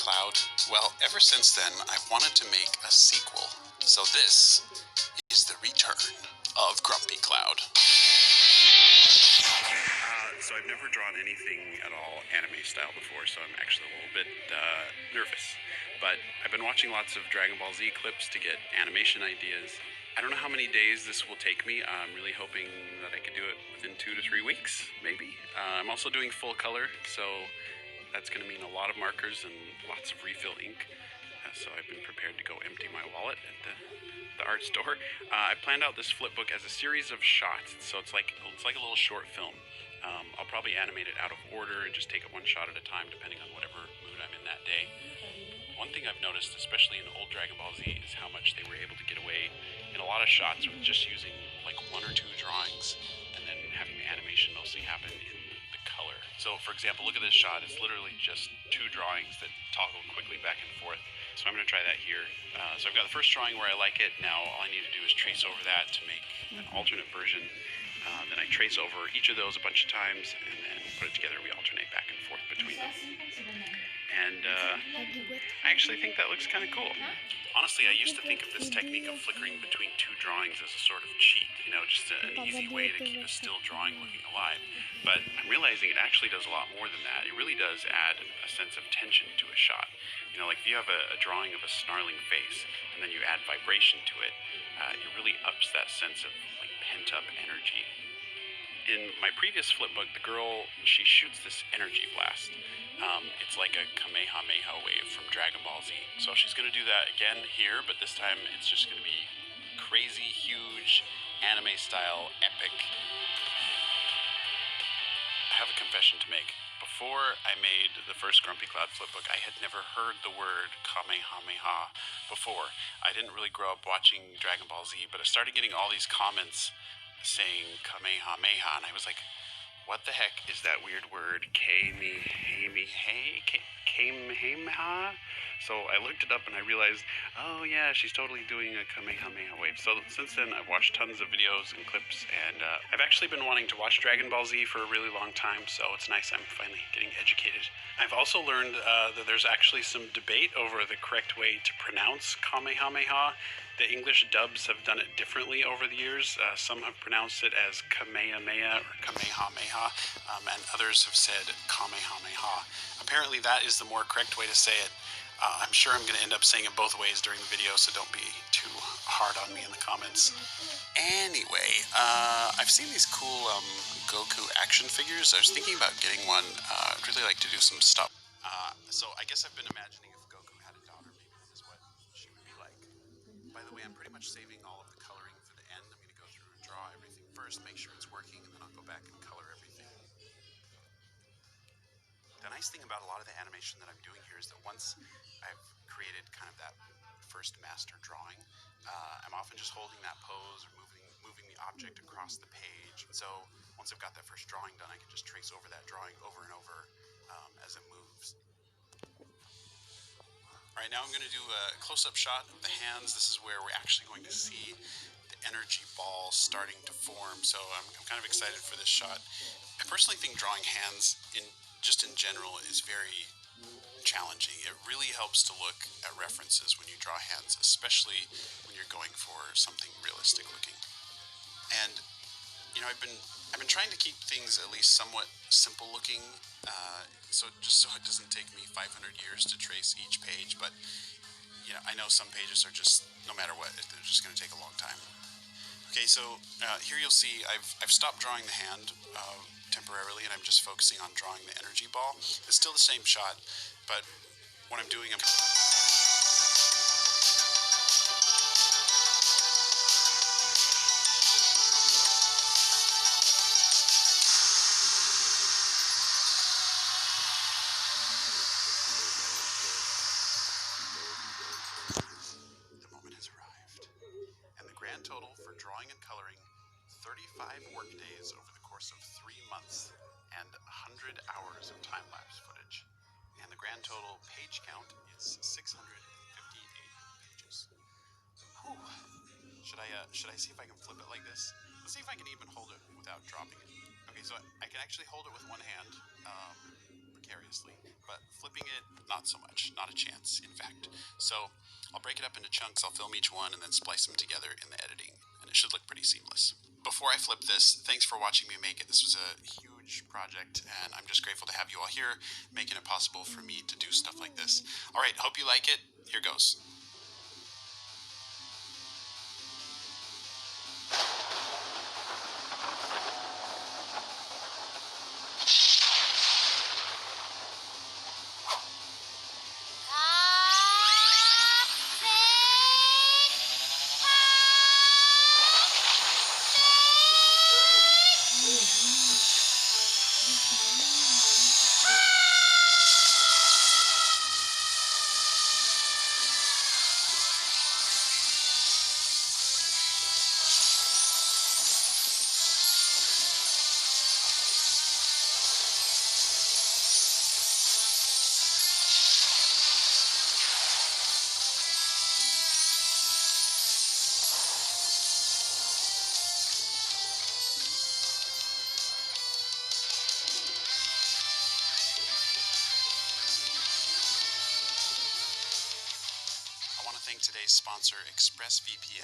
Cloud? Well, ever since then, I've wanted to make a sequel. So this is the return of Grumpy Cloud. So I've never drawn anything at all anime style before, so I'm actually a little bit nervous. But I've been watching lots of Dragon Ball Z clips to get animation ideas. I don't know how many days this will take me. I'm really hoping that I could do it within 2 to 3 weeks, maybe. I'm also doing full color, so that's going to mean a lot of markers and lots of refill ink. So I've been prepared to go empty my wallet at the art store. I planned out this flipbook as a series of shots, so it's like a little short film. I'll probably animate it out of order and just take it one shot at a time, depending on whatever mood I'm in that day. One thing I've noticed, especially in old Dragon Ball Z, is how much they were able to get away in a lot of shots with just using like 1 or 2 drawings and then having the animation mostly happen in the color. So for example, look at this shot. It's literally just 2 drawings that toggle quickly back and forth. So I'm going to try that here. So I've got the first drawing where I like it. Now all I need to do is trace over that to make an alternate version. Then I trace over each of those a bunch of times and then put it together. We alternate back and forth between them. And I actually think that looks kind of cool. Honestly, I used to think of this technique of flickering between 2 drawings as a sort of cheat, you know, just an easy way to keep a still drawing looking alive. But I'm realizing it actually does a lot more than that. It really does add a sense of tension to a shot. You know, like if you have a drawing of a snarling face and then you add vibration to it, it really ups that sense of like pent-up energy. In my previous flipbook, the girl, she shoots this energy blast. It's like a Kamehameha wave from Dragon Ball Z. So she's going to do that again here, but this time it's just going to be crazy, huge, anime-style, epic. I have a confession to make. Before I made the first Grumpy Cloud flipbook, I had never heard the word Kamehameha before. I didn't really grow up watching Dragon Ball Z, but I started getting all these comments saying Kamehameha, and I was like, what the heck is that weird word, Kamehameha? So I looked it up and I realized, oh yeah, she's totally doing a Kamehameha wave. So since then, I've watched tons of videos and clips, and I've actually been wanting to watch Dragon Ball Z for a really long time, so it's nice I'm finally getting educated. I've also learned that there's actually some debate over the correct way to pronounce Kamehameha. The English dubs have done it differently over the years. Some have pronounced it as Kamehameha or Kamehameha, and others have said Kamehameha. Apparently that is the more correct way to say it. I'm sure I'm going to end up saying it both ways during the video, so don't be too hard on me in the comments. Anyway, I've seen these cool Goku action figures. I was thinking about getting one. I'd really like to do some stuff. So I guess I've been imagining if Goku had a daughter, maybe this is what she would be like. By the way, I'm pretty much saving all of the coloring for the end. I'm going to go through and draw everything first, make sure it's working, and then I'll go back and color everything. The nice thing about a lot of the animation that I'm doing here is that once I've created kind of that first master drawing, I'm often just holding that pose or moving the object across the page. So once I've got that first drawing done, I can just trace over that drawing over and over as it moves. Alright, now I'm going to do a close-up shot of the hands. This is where we're actually going to see the energy ball starting to form, so I'm kind of excited for this shot. I personally think drawing hands, just in general, is very challenging. It really helps to look at references when you draw hands, especially when you're going for something realistic looking. And you know, I've been trying to keep things at least somewhat simple looking, so it doesn't take me 500 years to trace each page. But you know, I know some pages are just, no matter what, they're just going to take a long time. Okay, so here you'll see I've stopped drawing the hand temporarily, and I'm just focusing on drawing the energy ball. It's still the same shot, but what I'm doing, total for drawing and coloring 35 workdays over the course of 3 months and 100 hours of time-lapse footage. And the grand total page count is 658 pages. Whew. Should I see if I can flip it like this? Let's see if I can even hold it without dropping it. Okay, so I can actually hold it with one hand. vicariously, but flipping it, not so much, not a chance, in fact. So I'll break it up into chunks, I'll film each one, and then splice them together in the editing, and it should look pretty seamless. Before I flip this, thanks for watching me make it. This was a huge project, and I'm just grateful to have you all here, making it possible for me to do stuff like this. All right, hope you like it. Here goes. I want to thank today's sponsor, ExpressVPN.